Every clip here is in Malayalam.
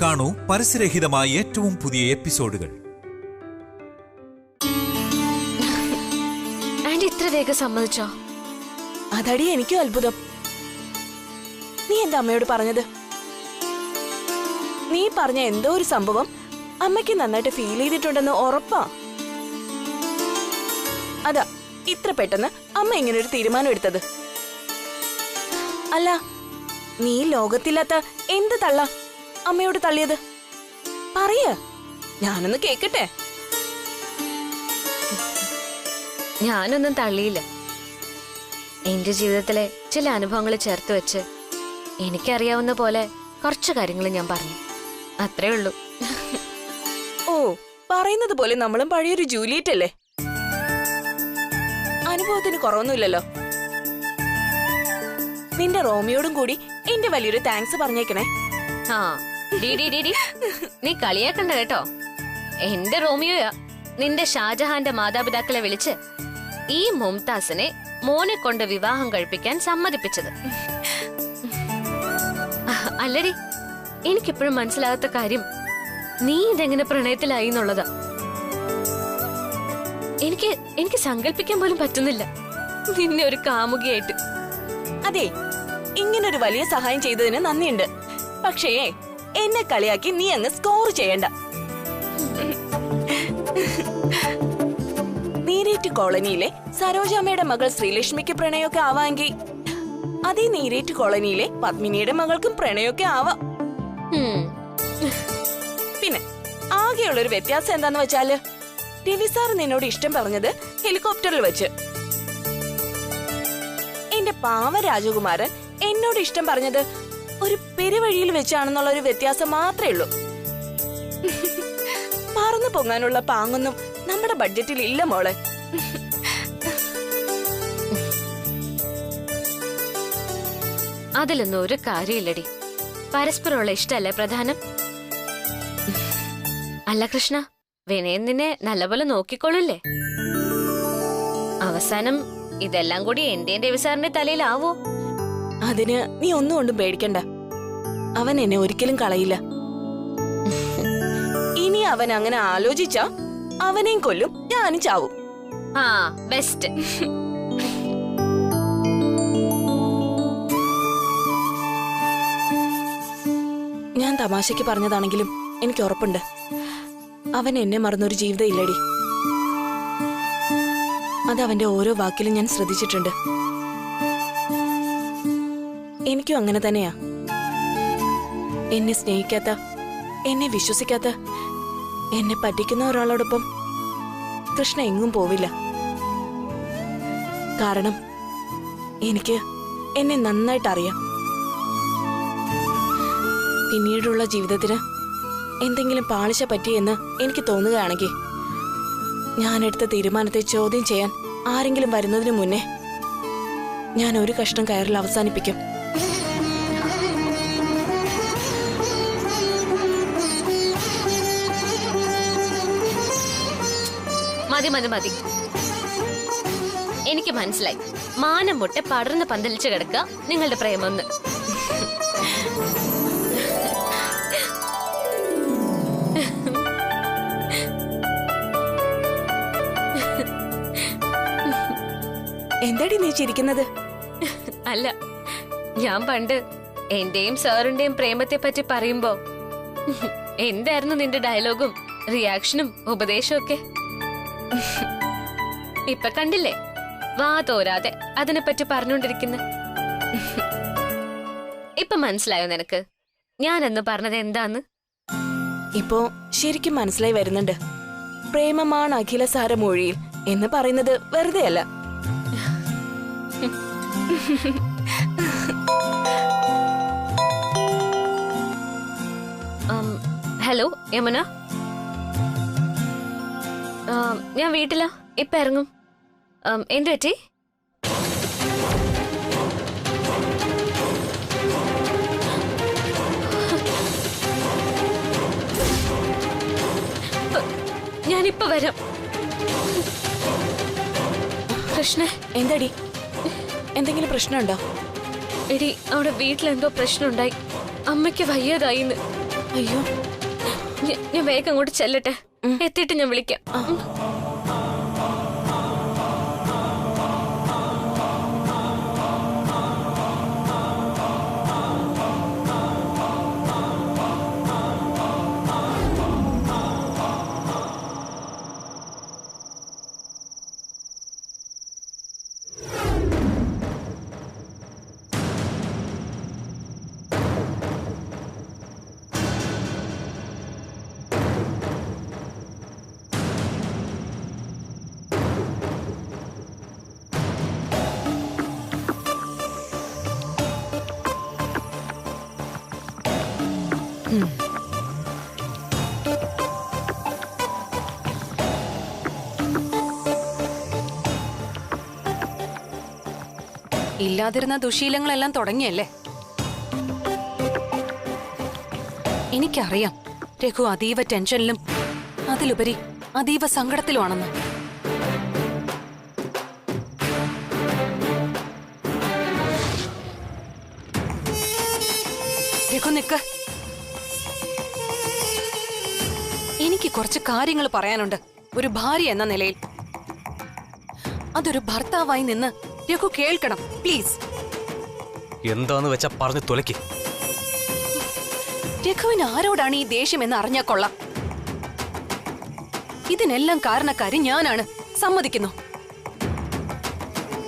കാണൂ പരസ്യരഹിതമായ ഏറ്റവും പുതിയ എപ്പിസോഡുകൾ. ആന്റി ഇത്ര വേഗം സമ്മതിച്ചോ? അതടി എനിക്കും അത്ഭുതം. നീ എന്താ അമ്മയോട് പറഞ്ഞത്? നീ പറഞ്ഞ എന്തോ ഒരു സംഭവം അമ്മയ്ക്ക് നന്നായിട്ട് ഫീൽ ചെയ്തിട്ടുണ്ടെന്ന് ഉറപ്പാ. അതാ ഇത്ര പെട്ടെന്ന് അമ്മ ഇങ്ങനെ ഒരു തീരുമാനം എടുത്തത്. അല്ല, നീ ലോകത്തില്ലാത്ത എന്ത് തള്ള അമ്മയോട് തള്ളിയത്? പറയ, ഞാനൊന്ന് കേക്കട്ടെ. ഞാനൊന്നും തള്ളിയില്ല. എന്റെ ജീവിതത്തിലെ ചില അനുഭവങ്ങൾ ചേർത്ത് വെച്ച് എനിക്കറിയാവുന്ന പോലെ കുറച്ച് കാര്യങ്ങൾ ഞാൻ പറഞ്ഞു, അത്രേ ഉള്ളൂ. ഓ, പറയുന്നത് പോലെ നമ്മളും പഴയൊരു ജൂലിയറ്റ് അല്ലേ? അനുഭവത്തിന് കുറവൊന്നുമില്ലല്ലോ. നിന്റെ റോമിയോടും കൂടി എന്റെ വലിയൊരു താങ്ക്സ് പറഞ്ഞേക്കണേ. ആ നീ കളിയാക്കണ്ട കേട്ടോ. എന്റെ റോമിയോയാ നിന്റെ ഷാജഹാന്റെ മാതാപിതാക്കളെ വിളിച്ച് ഈ മുംതാസിനെ മോനെ കൊണ്ട് വിവാഹം കഴിപ്പിക്കാൻ സമ്മതിപ്പിച്ചത്. അല്ലടി, എനിക്കിപ്പോഴും മനസ്സിലാകാത്ത കാര്യം നീ ഇതെങ്ങനെ പ്രണയത്തിലായി എന്നുള്ളതാ. എനിക്ക് സങ്കല്പിക്കാൻ പോലും പറ്റുന്നില്ല നിന്നെ ഒരു കാമുകിയായിട്ട്. അതെ, ഇങ്ങനൊരു വലിയ സഹായം ചെയ്തതിന് നന്ദിയുണ്ട്. പക്ഷേ എന്നെ കളിയാക്കി നീ അങ്ങ് സ്കോർ ചെയ്യണ്ട. നീരേറ്റ് കോളനിയിലെ സരോജാമ്മയുടെ മകൾ ശ്രീലക്ഷ്മിക്ക് പ്രണയമൊക്കെ ആവാമെങ്കിൽ അതേ നീരേറ്റ് കോളനിയിലെ പത്മിനിയുടെ മകൾക്കും പ്രണയമൊക്കെ ആവാം. പിന്നെ ആകെയുള്ളൊരു വ്യത്യാസം എന്താന്ന് വെച്ചാല്, രവി സാർ നിന്നോട് ഇഷ്ടം പറഞ്ഞത് ഹെലികോപ്റ്ററിൽ വെച്ച്, എന്റെ പാവ രാജകുമാരൻ എന്നോട് ഇഷ്ടം പറഞ്ഞത് ഒരു പെരുവഴിയിൽ വെച്ചാണെന്നുള്ള ഒരു വ്യത്യാസം മാത്രമേ ഉള്ളൂ. പറന്നു പൊങ്ങാനുള്ള പാങ്ങൊന്നും നമ്മുടെ ബഡ്ജറ്റിൽ ഇല്ല മോളെ. അതിലൊന്നും ഒരു കാര്യമില്ലടി. പരസ്പരമുള്ള ഇഷ്ടല്ലേ പ്രധാനം. അല്ല കൃഷ്ണ, വിനയൻ നിന്നെ നല്ലപോലെ നോക്കിക്കൊള്ളൂല്ലേ? അവസാനം ഇതെല്ലാം കൂടി എന്റെ രവി സാറിന്റെ തലയിലാവോ? അതിന് നീ ഒന്നും കൊണ്ടും പേടിക്കണ്ട. അവൻ എന്നെ ഒരിക്കലും കളയില്ല. ഇനി അവൻ അങ്ങനെ ആലോചിച്ചാ അവനെയും കൊല്ലും, ഞാനും ചാവും. ആ ബെസ്റ്റ്. ഞാൻ തമാശയ്ക്ക് പറഞ്ഞതാണെങ്കിലും എനിക്ക് ഉറപ്പുണ്ട്, അവൻ എന്നെ മറന്നൊരു ജീവിതം ഇല്ലടി. അതവന്റെ ഓരോ വാക്കിലും ഞാൻ ശ്രദ്ധിച്ചിട്ടുണ്ട്. എനിക്കും അങ്ങനെ തന്നെയാ. എന്നെ സ്നേഹിക്കാത്ത, എന്നെ വിശ്വസിക്കാത്ത, എന്നെ പറ്റിക്കുന്ന ഒരാളോടൊപ്പം കൃഷ്ണ എങ്ങും പോവില്ല. കാരണം എനിക്ക് എന്നെ നന്നായിട്ട് അറിയാം. പിന്നീടുള്ള ജീവിതത്തിന് എന്തെങ്കിലും പാളിച്ച പറ്റിയെന്ന് എനിക്ക് തോന്നുകയാണെങ്കിൽ ഞാനെടുത്ത തീരുമാനത്തെ ചോദ്യം ചെയ്യാൻ ആരെങ്കിലും വരുന്നതിന് മുന്നേ ഞാൻ ഒരു കഷ്ണം കയറിൽ അവസാനിപ്പിക്കും. മതി മതി മതി, എനിക്ക് മനസ്സിലായി. മാനം മുട്ടെ പടർന്ന് പന്തലിച്ച് കിടക്കുക നിങ്ങളുടെ പ്രേമൊന്ന്. എന്താടി നീ ചിരിക്കുന്നത്? അല്ല, ഞാൻ പണ്ട് എന്റെയും സാറിന്റെയും പ്രേമത്തെ പറ്റി പറയുമ്പോ എന്തായിരുന്നു നിന്റെ ഡയലോഗും റിയാക്ഷനും ഉപദേശവും ഒക്കെ? ഇപ്പൊ കണ്ടില്ലേ, വാ തോരാതെ അതിനെപ്പറ്റി പറഞ്ഞുകൊണ്ടിരിക്കുന്ന. ഇപ്പൊ മനസ്സിലായോ നിനക്ക് ഞാനെന്ന് പറഞ്ഞത് എന്താന്ന്? ഇപ്പോ ശരിക്കും മനസ്സിലായി വരുന്നുണ്ട്. പ്രേമമാണ് അഖിലസാരമൊഴിയിൽ എന്ന് പറയുന്നത് വെറുതെ അല്ല. ഹലോ യമുന, ഞാൻ വീട്ടിലാ, ഇപ്പൊ ഇറങ്ങും. എന്ത് പറ്റി? ഞാനിപ്പോ വരാം. കൃഷ്ണ, എന്താടി, എന്തെങ്കിലും പ്രശ്നമുണ്ടോ? എടി, അവിടെ വീട്ടിലെന്തോ പ്രശ്നമുണ്ടായി. അമ്മയ്ക്ക് വയ്യാതായിന്ന്. അയ്യോ, ഞാൻ വേഗം അങ്ങോട്ട് ചെല്ലട്ടെ. എത്തിയിട്ട് ഞാൻ വിളിക്കാം. ഇല്ലാതിരുന്ന ദുശീലങ്ങളെല്ലാം തുടങ്ങിയല്ലേ? എനിക്കറിയാം രഘു അതീവ ടെൻഷനിലും അതിലുപരി അതീവ സങ്കടത്തിലുമാണെന്ന്. രഘു നിക്ക്. എനിക്ക് കുറച്ച് കാര്യങ്ങൾ പറയാനുണ്ട് ഒരു ഭാര്യ എന്ന നിലയിൽ. അതൊരു ഭർത്താവായി നിന്ന് രഘു കേൾക്കണം പ്ലീസ്. എന്താന്ന് വെച്ചാ പറഞ്ഞു തുലയ്ക്ക്. രഘുവിന് ആരോടാണ് ഈ ദേഷ്യം എന്ന് അറിഞ്ഞാ കൊള്ളാം. ഇതിനെല്ലാം കാരണക്കാരി ഞാനാണ്, സമ്മതിക്കുന്നു.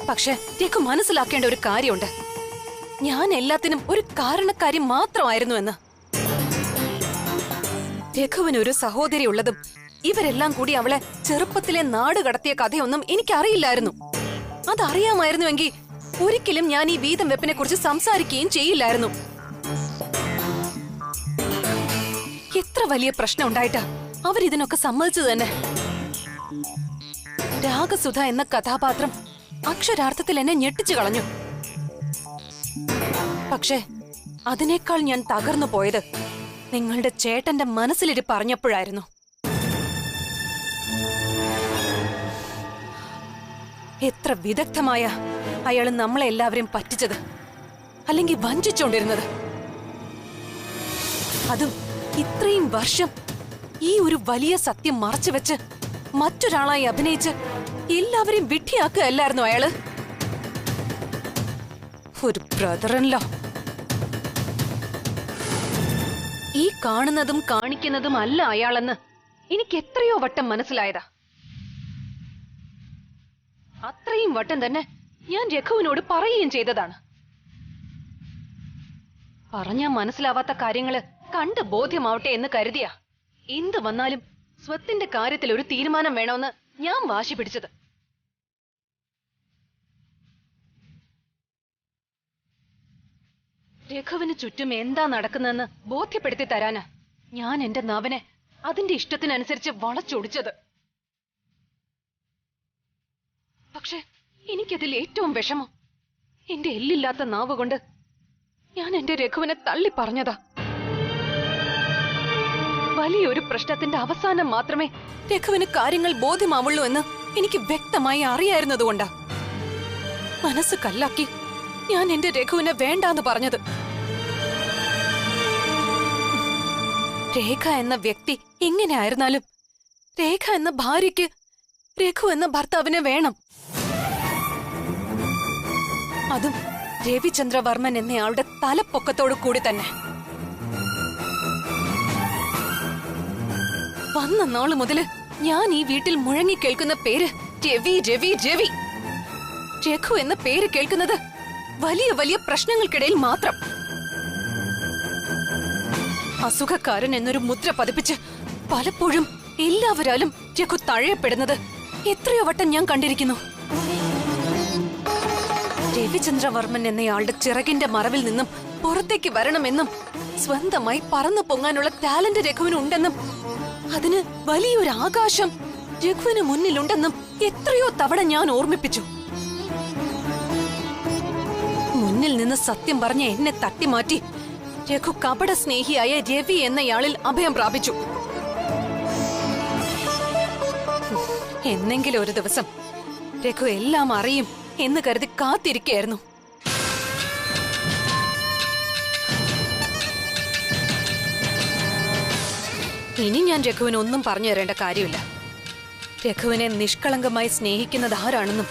പക്ഷെ രഘു മനസ്സിലാക്കേണ്ട ഒരു കാര്യമുണ്ട്, ഞാൻ എല്ലാത്തിനും ഒരു കാരണക്കാരി മാത്രമായിരുന്നു എന്ന്. രഘുവിനൊരു സഹോദരി ഉള്ളതും ഇവരെല്ലാം കൂടി അവളെ ചെറുപ്പത്തിലെ നാട് കടത്തിയ കഥയൊന്നും എനിക്കറിയില്ലായിരുന്നു. അതറിയാമായിരുന്നുവെങ്കിൽ ഒരിക്കലും ഞാൻ ഈ വീതം വെപ്പിനെ കുറിച്ച് സംസാരിക്കുകയും ചെയ്യില്ലായിരുന്നു. എത്ര വലിയ പ്രശ്നം ഉണ്ടായിട്ടാ അവരിതിനൊക്കെ സമ്മതിച്ചു തന്നെ. രാഗസുധ എന്ന കഥാപാത്രം അക്ഷരാർത്ഥത്തിൽ എന്നെ ഞെട്ടിച്ചു കളഞ്ഞു. പക്ഷേ അതിനേക്കാൾ ഞാൻ തകർന്നു പോയത് നിങ്ങളുടെ ചേട്ടന്റെ മനസ്സിലിരിപ്പ് അറിഞ്ഞപ്പോഴായിരുന്നു. എത്ര വിദഗ്ധമായ അയാള് നമ്മളെ എല്ലാവരെയും പറ്റിച്ചത്, അല്ലെങ്കിൽ വഞ്ചിച്ചോണ്ടിരുന്നത്. അതും ഇത്രയും വർഷം ഈ ഒരു വലിയ സത്യം മറച്ചുവെച്ച് മറ്റൊരാളായി അഭിനയിച്ച് എല്ലാവരെയും വിഡ്ഢിയാക്കുകയല്ലായിരുന്നു അയാള്. ഒരു ബ്രദറിൻലോ. ഈ കാണുന്നതും കാണിക്കുന്നതും അല്ല അയാളെന്ന് എനിക്ക് എത്രയോ വട്ടം മനസ്സിലായതാ. അത്രയും വട്ടം തന്നെ ഞാൻ രഘുവിനോട് പറയുകയും ചെയ്തതാണ്. പറഞ്ഞാ മനസ്സിലാവാത്ത കാര്യങ്ങള് കണ്ട് ബോധ്യമാവട്ടെ എന്ന് കരുതിയാ എന്ത് വന്നാലും സ്വത്തിന്റെ കാര്യത്തിൽ ഒരു തീരുമാനം വേണമെന്ന് ഞാൻ വാശി പിടിച്ചത്. രഘുവിന് ചുറ്റും എന്താ നടക്കുന്നതെന്ന് ബോധ്യപ്പെടുത്തി തരാനാ ഞാൻ എന്റെ നാവിനെ അതിന്റെ ഇഷ്ടത്തിനനുസരിച്ച് വളച്ചൊടിച്ചത്. പക്ഷെ എനിക്കതിൽ ഏറ്റവും വിഷമം എന്റെ എല്ലില്ലാത്ത നാവ് കൊണ്ട് ഞാൻ എന്റെ രഘുവിനെ തള്ളി പറഞ്ഞതാ. വലിയൊരു പ്രശ്നത്തിന്റെ അവസാനം മാത്രമേ രഘുവിന് കാര്യങ്ങൾ ബോധ്യമാവുള്ളൂ എന്ന് എനിക്ക് വ്യക്തമായി അറിയായിരുന്നതുകൊണ്ടാ മനസ്സ് കല്ലാക്കി ഞാൻ എന്റെ രഘുവിനെ വേണ്ടാന്ന് പറഞ്ഞത്. രേഖ എന്ന വ്യക്തി എങ്ങനെയായിരുന്നാലും രേഖ എന്ന ഭാര്യയ്ക്ക് രഘു എന്ന ഭർത്താവിനെ വേണം. അതും രവിചന്ദ്രവർമ്മൻ എന്നയാളുടെ തലപ്പൊക്കത്തോടു കൂടി തന്നെ. വന്ന നാള് മുതല് ഞാൻ ഈ വീട്ടിൽ മുഴങ്ങി കേൾക്കുന്ന പേര് രവി രവി രവി. രഘു എന്ന പേര് കേൾക്കുന്നത് വലിയ വലിയ പ്രശ്നങ്ങൾക്കിടയിൽ മാത്രം. അസുഖക്കാരൻ എന്നൊരു മുദ്ര പതിപ്പിച്ച് പലപ്പോഴും എല്ലാവരാലും രഘു തഴയപ്പെടുന്നത് എത്രയോ വട്ടം ഞാൻ കണ്ടിരിക്കുന്നു. രവിചന്ദ്രവർമ്മൻ എന്നയാളുടെ ചിറകിന്റെ മറവിൽ നിന്നും പുറത്തേക്ക് വരണമെന്നും സ്വന്തമായി പറന്നു പൊങ്ങാനുള്ള ടാലന്റ് രഘുവിനുണ്ടെന്നും അതിന് വലിയൊരു ആകാശം രഘുവിന് മുന്നിലുണ്ടെന്നും എത്രയോ തവണ ഞാൻ ഓർമ്മിപ്പിച്ചു. മുന്നിൽ നിന്ന് സത്യം പറഞ്ഞ എന്നെ തട്ടിമാറ്റി രഘു കപട സ്നേഹിയായ രവി എന്നയാളിൽ അഭയം പ്രാപിച്ചു. എന്നെങ്കിലും ഒരു ദിവസം രഘു എല്ലാം അറിയും എന്ന് കരുതി കാത്തിരിക്കുകയായിരുന്നു. ഇനി ഞാൻ രഘുവിന് ഒന്നും പറഞ്ഞു തരേണ്ട കാര്യമില്ല. രഘുവിനെ നിഷ്കളങ്കമായി സ്നേഹിക്കുന്നത് ആരാണെന്നും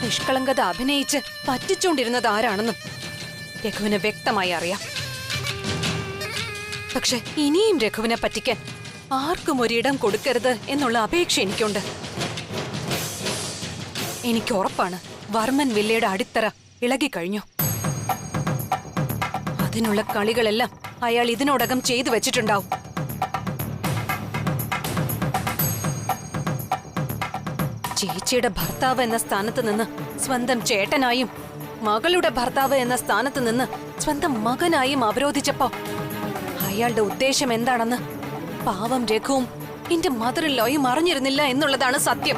നിഷ്കളങ്കത അഭിനയിച്ച് പറ്റിച്ചുകൊണ്ടിരുന്നത് ആരാണെന്നും രഘുവിന് വ്യക്തമായി അറിയാം. പക്ഷെ ഇനിയും രഘുവിനെ പറ്റിക്കാൻ ആർക്കും ഒരിടം കൊടുക്കരുത് എന്നുള്ള അപേക്ഷ എനിക്കുണ്ട്. എനിക്ക് ഉറപ്പാണ് വർമ്മൻ വില്ലയുടെ അടിത്തറ ഇളകിക്കഴിഞ്ഞു. അതിനുള്ള കളികളെല്ലാം അയാൾ ഇതിനോടകം ചെയ്തു വെച്ചിട്ടുണ്ടാവും. ചേച്ചിയുടെ ഭർത്താവ് എന്ന സ്ഥാനത്ത് നിന്ന് സ്വന്തം ചേട്ടനായും മകളുടെ ഭർത്താവ് എന്ന സ്ഥാനത്ത് നിന്ന് സ്വന്തം മകനായും അവരോധിച്ചപ്പോ അയാളുടെ ഉദ്ദേശം എന്താണെന്ന് പാവം രഘുവും എന്റെ മദർ ഇൻ ലോയും അറിഞ്ഞിരുന്നില്ല എന്നുള്ളതാണ് സത്യം.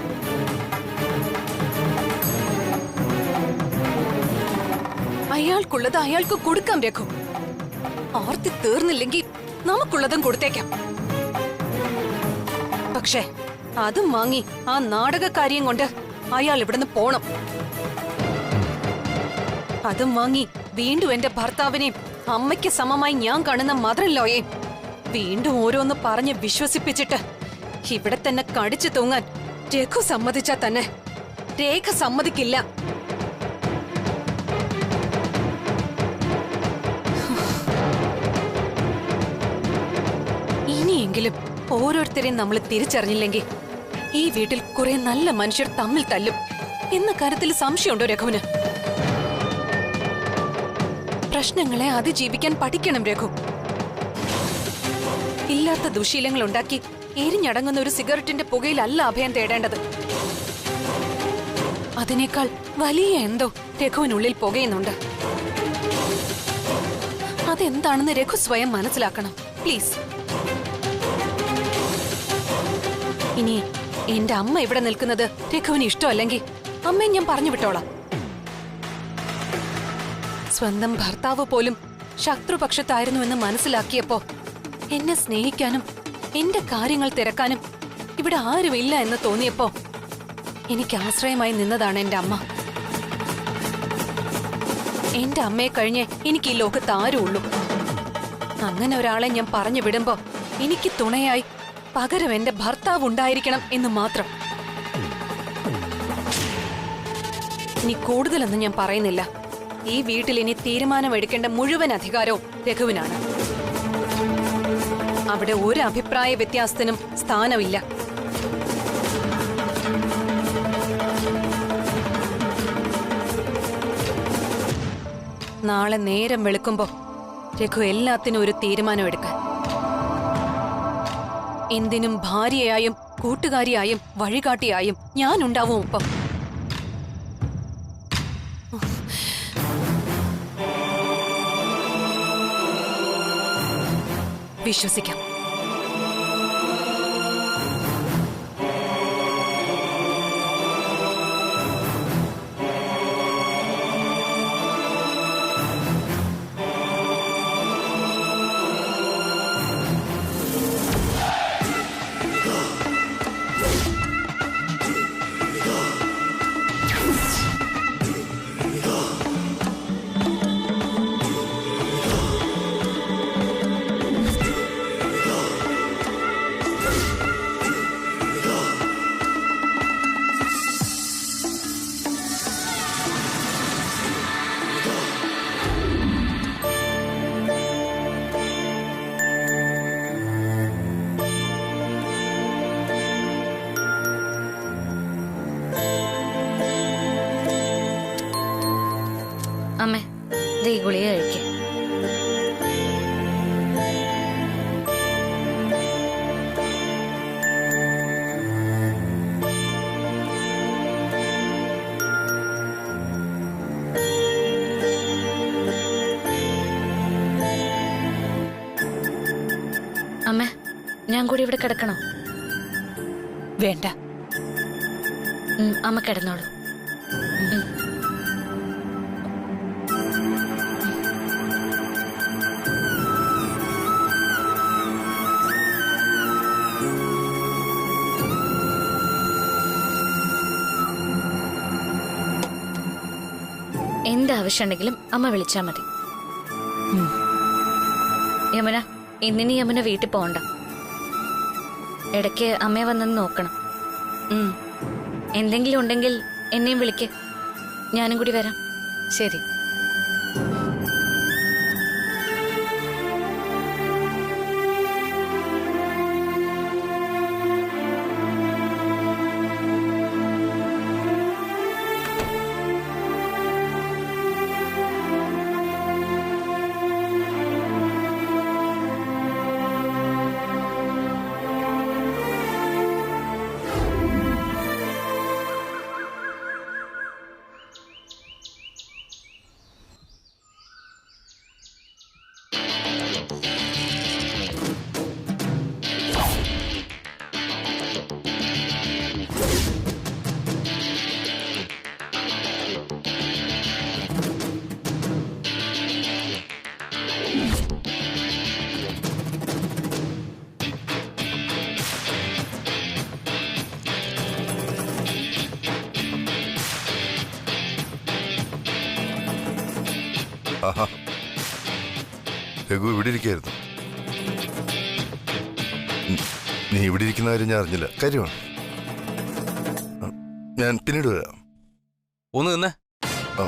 അയാൾക്കുള്ളത് അയാൾക്ക് കൊടുക്കാം രഘു. ആർത്തി തീർന്നില്ലെങ്കിൽ നമുക്കുള്ളതും കൊടുത്തേക്കാം. പക്ഷേ അതും വാങ്ങി ആ നാടകക്കാരിയും കൊണ്ട് അയാൾ ഇവിടുന്ന് പോണം. അതും വാങ്ങി വീണ്ടും എന്റെ ഭർത്താവിനെയും അമ്മയ്ക്ക് സമമായി ഞാൻ കാണുന്ന മദർ ഇൻ ലോയെയും വീണ്ടും ഓരോന്ന് പറഞ്ഞ് വിശ്വസിപ്പിച്ചിട്ട് ഇവിടെ തന്നെ കടിച്ചു തൂങ്ങാൻ രഘു സമ്മതിച്ചാ തന്നെ രേഖ സമ്മതിക്കില്ല. ഇനിയെങ്കിലും ഓരോരുത്തരെയും നമ്മൾ തിരിച്ചറിഞ്ഞില്ലെങ്കിൽ ഈ വീട്ടിൽ കുറെ നല്ല മനുഷ്യർ തമ്മിൽ തല്ലും എന്ന കാര്യത്തിൽ സംശയമുണ്ടോ രഘുവിന്? പ്രശ്നങ്ങളെ അതിജീവിക്കാൻ പഠിക്കണം രഘു. ഇല്ലാത്ത ദുശീലങ്ങൾ ഉണ്ടാക്കി എരിഞ്ഞടങ്ങുന്ന ഒരു സിഗരറ്റിന്റെ പുകയിലല്ല അഭയം തേടേണ്ടത്. അതിനേക്കാൾ വലിയ എന്തോ രഘുവിനുള്ളിൽ പുകയുന്നുണ്ട്. അതെന്താണെന്ന് രഘു സ്വയം മനസ്സിലാക്കണം പ്ലീസ്. ഇനി എന്റെ അമ്മ ഇവിടെ നിൽക്കുന്നത് രഘുവിന് ഇഷ്ടമല്ലെങ്കിൽ അമ്മയെ ഞാൻ പറഞ്ഞു വിട്ടോളാം. സ്വന്തം ഭർത്താവ് പോലും ശത്രുപക്ഷത്തായിരുന്നുവെന്ന് മനസ്സിലാക്കിയപ്പോ എന്നെ സ്നേഹിക്കാനും എന്റെ കാര്യങ്ങൾ തിരക്കാനും ഇവിടെ ആരുമില്ല എന്ന് തോന്നിയപ്പോ എനിക്ക് ആശ്രയമായി നിന്നതാണ് എന്റെ അമ്മ. എന്റെ അമ്മയെ കഴിഞ്ഞ് എനിക്ക് ഈ ലോകത്ത് ആരുള്ളൂ. അങ്ങനെ ഒരാളെ ഞാൻ പറഞ്ഞു വിടുമ്പോ എനിക്ക് തുണയായി പകരം എന്റെ ഭർത്താവ് ഉണ്ടായിരിക്കണം എന്ന് മാത്രം. ഇനി കൂടുതലൊന്നും ഞാൻ പറയുന്നില്ല. ഈ വീട്ടിൽ ഇനി തീരുമാനമെടുക്കേണ്ട മുഴുവൻ അധികാരവും രഘുവിനാണ്. അവിടെ ഒരു അഭിപ്രായ വ്യത്യാസത്തിനും സ്ഥാനമില്ല. നാളെ നേരം വെളുക്കുമ്പോ രഘു എല്ലാത്തിനും ഒരു തീരുമാനമെടുക്കാൻ. എന്തിനും ഭാര്യയായും കൂട്ടുകാരിയായും വഴികാട്ടിയായും ഞാനുണ്ടാവും ഒപ്പം. വിശ്വസിക്കാം. അമ്മേ ദേ ഗുളിക കഴിക്കേ. അമ്മേ ഞാൻ കൂടി ഇവിടെ കിടക്കണോ? വേണ്ട. അമ്മ കിടന്നോളൂ. എന്താവശ്യമുണ്ടെങ്കിലും അമ്മ വിളിച്ചാ മതി. യമുന, ഇന്നിനി യമുന വീട്ടിൽ പോകണ്ട. ഇടയ്ക്ക് അമ്മയെ വന്നെന്ന് നോക്കണം. ഉം, എന്തെങ്കിലും ഉണ്ടെങ്കിൽ എന്നെയും വിളിക്ക്, ഞാനും കൂടി വരാം. ശരി. ആഹാ, രഘു ഇവിടെ ഇരിക്കായിരുന്നു. നീ ഇവിടെ ഇരിക്കുന്ന കാര്യം ഞാൻ അറിഞ്ഞില്ല. കാര്യമാണ്, ഞാൻ പിന്നീട് വരാം. ഒന്ന് നിന്നേ. ആ.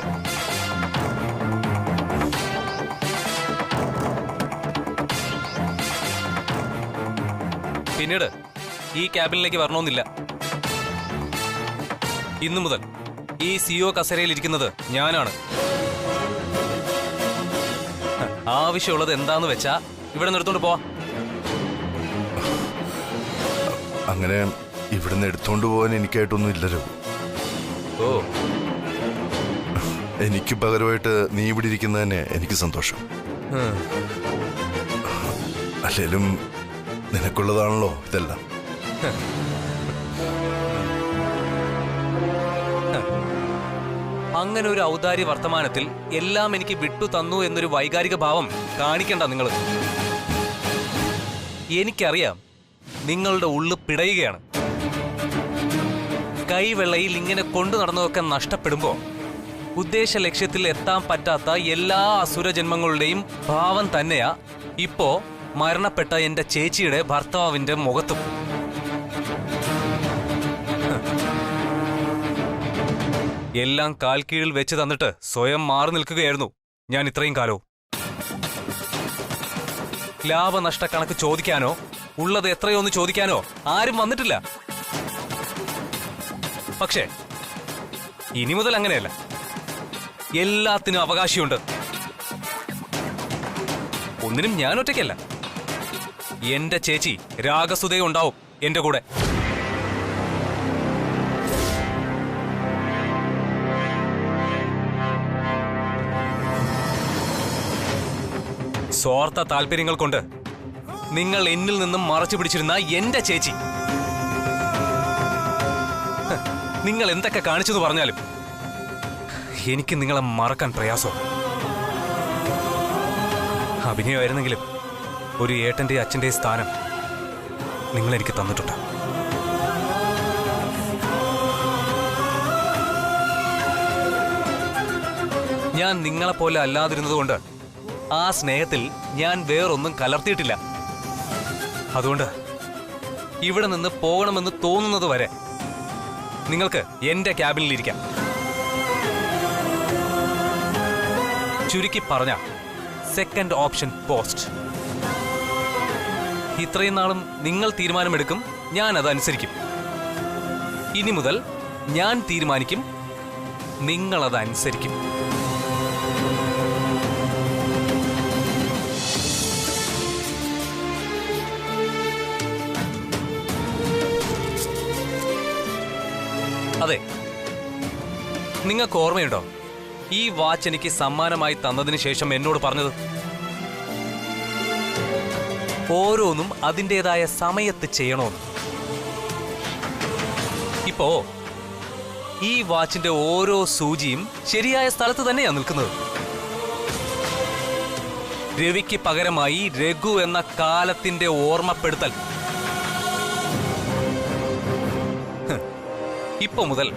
പിന്നീട് ഈ ക്യാബിനിലേക്ക് വരണമെന്നില്ല. ഇന്നു മുതൽ ഈ സിഒ കസേരയിൽ ഇരിക്കുന്നത് ഞാനാണ്. ആവശ്യമുള്ളത് എന്താന്ന് വെച്ചാ ഇവിടെ നിർത്തോണ്ട് പോവാ. അങ്ങനെ ഇവിടുന്ന് എടുത്തോണ്ട് പോകാൻ എനിക്കായിട്ടൊന്നും ഇല്ലല്ലോ. ഓ, എനിക്ക് പകരമായിട്ട് നീ ഇവിടെ ഇരിക്കുന്നത് തന്നെ എനിക്ക് സന്തോഷം. അല്ലേലും നിനക്കുള്ളതാണല്ലോ ഇതെല്ലാം. അങ്ങനെ ഒരു ഔദാര്യ വർത്തമാനത്തിൽ എല്ലാം എനിക്ക് വിട്ടു തന്നു എന്നൊരു വൈകാരിക ഭാവം കാണിക്കണ്ട നിങ്ങൾ. എനിക്കറിയാം നിങ്ങളുടെ ഉള്ളു പിടയുകയാണ്. കൈവെള്ളയിൽ ഇങ്ങനെ കൊണ്ടു നടന്നതൊക്കെ നഷ്ടപ്പെടുമ്പോ ഉദ്ദേശ ലക്ഷ്യത്തിൽ എത്താൻ പറ്റാത്ത എല്ലാ അസുരജന്മങ്ങളുടെയും ഭാവം തന്നെയാ ഇപ്പോ മരണപ്പെട്ട എന്റെ ചേച്ചിയുടെ ഭർത്താവിന്റെ മുഖത്തും. എല്ലാം കാൽ കീഴിൽ വെച്ച് തന്നിട്ട് സ്വയം മാറി നിൽക്കുകയായിരുന്നു ഞാൻ ഇത്രയും കാലവും. ലാഭനഷ്ട കണക്ക് ചോദിക്കാനോ ഉള്ളത് എത്രയോന്ന് ചോദിക്കാനോ ആരും വന്നിട്ടില്ല. പക്ഷേ ഇനി മുതൽ അങ്ങനെയല്ല. എല്ലാത്തിനും അവകാശമുണ്ട്. ഒന്നിനും ഞാൻ ഒറ്റയ്ക്കല്ല. എന്റെ ചേച്ചി രാഗസുതയുണ്ടാവും എന്റെ കൂടെ. സ്വാർത്ഥ താല്പര്യങ്ങൾ കൊണ്ട് നിങ്ങൾ എന്നിൽ നിന്നും മറച്ചു പിടിച്ചിരുന്ന എന്റെ ചേച്ചി, നിങ്ങൾ എന്തൊക്കെ കാണിച്ചെന്ന് പറഞ്ഞാലും എനിക്ക് നിങ്ങളെ മറക്കാൻ പ്രയാസം. അഭിനയമായിരുന്നെങ്കിലും ഒരു ഏട്ടന്റെ അച്ഛന്റെ സ്ഥാനം നിങ്ങൾ എനിക്ക് തന്നിട്ടുണ്ട്. ഞാൻ നിങ്ങളെപ്പോലെ അല്ലാതിരുന്നതുകൊണ്ട് ആ സ്നേഹത്തിൽ ഞാൻ വേറൊന്നും കലർത്തിയിട്ടില്ല. അതുകൊണ്ട് ഇവിടെ നിന്ന് പോകണമെന്ന് തോന്നുന്നത് വരെ നിങ്ങൾക്ക് എന്റെ ക്യാബിനിലിരിക്കാം. ചുരുക്കി പറഞ്ഞ സെക്കൻഡ് ഓപ്ഷൻ പോസ്റ്റ്. ഇത്രയും നാളും നിങ്ങൾ തീരുമാനമെടുക്കും, ഞാൻ അതനുസരിക്കും. ഇനി മുതൽ ഞാൻ തീരുമാനിക്കും, നിങ്ങളതനുസരിക്കും. അതെ, നിങ്ങൾക്ക് ഓർമ്മയുണ്ടോ ഈ വാച്ച് എനിക്ക് സമ്മാനമായി തന്നതിന് ശേഷം എന്നോട് പറഞ്ഞത്? ഓരോന്നും അതിൻ്റെതായ സമയത്ത് ചെയ്യണമെന്ന്. ഇപ്പോ ഈ വാച്ചിന്റെ ഓരോ സൂചിയും ശരിയായ സ്ഥലത്ത് തന്നെയാണ് നിൽക്കുന്നത്. രവിക്ക് പകരമായി രഘു എന്ന കാലത്തിന്റെ ഓർമ്മപ്പെടുത്തൽ. ഇപ്പൊ മുതൽ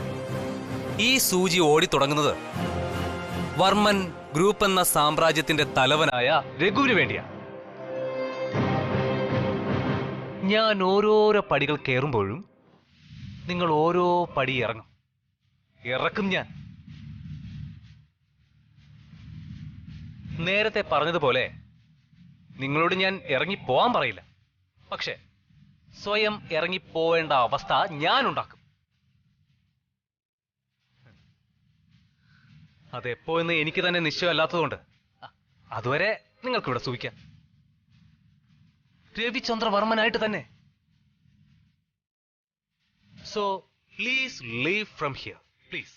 ഈ സൂചി ഓടിത്തുടങ്ങുന്നത് വർമ്മൻ ഗ്രൂപ്പ് എന്ന സാമ്രാജ്യത്തിന്റെ തലവനായ രഘുവിന് വേണ്ടിയാ. ഞാൻ ഓരോരോ പടികൾ കയറുമ്പോഴും നിങ്ങൾ ഓരോ പടി ഇറക്കും ഞാൻ. നേരത്തെ പറഞ്ഞതുപോലെ നിങ്ങളോട് ഞാൻ ഇറങ്ങിപ്പോവാൻ പറയില്ല, പക്ഷെ സ്വയം ഇറങ്ങിപ്പോവേണ്ട അവസ്ഥ ഞാൻ ഉണ്ടാക്കും. അതെപ്പോ എന്ന് എനിക്ക് തന്നെ നിശ്ചയമല്ലാത്തതുകൊണ്ട് അതുവരെ നിങ്ങൾക്കിവിടെ സൂഹിക്കാം. രവിചന്ദ്രവർമ്മനായിട്ട് തന്നെ. So please leave from here, please.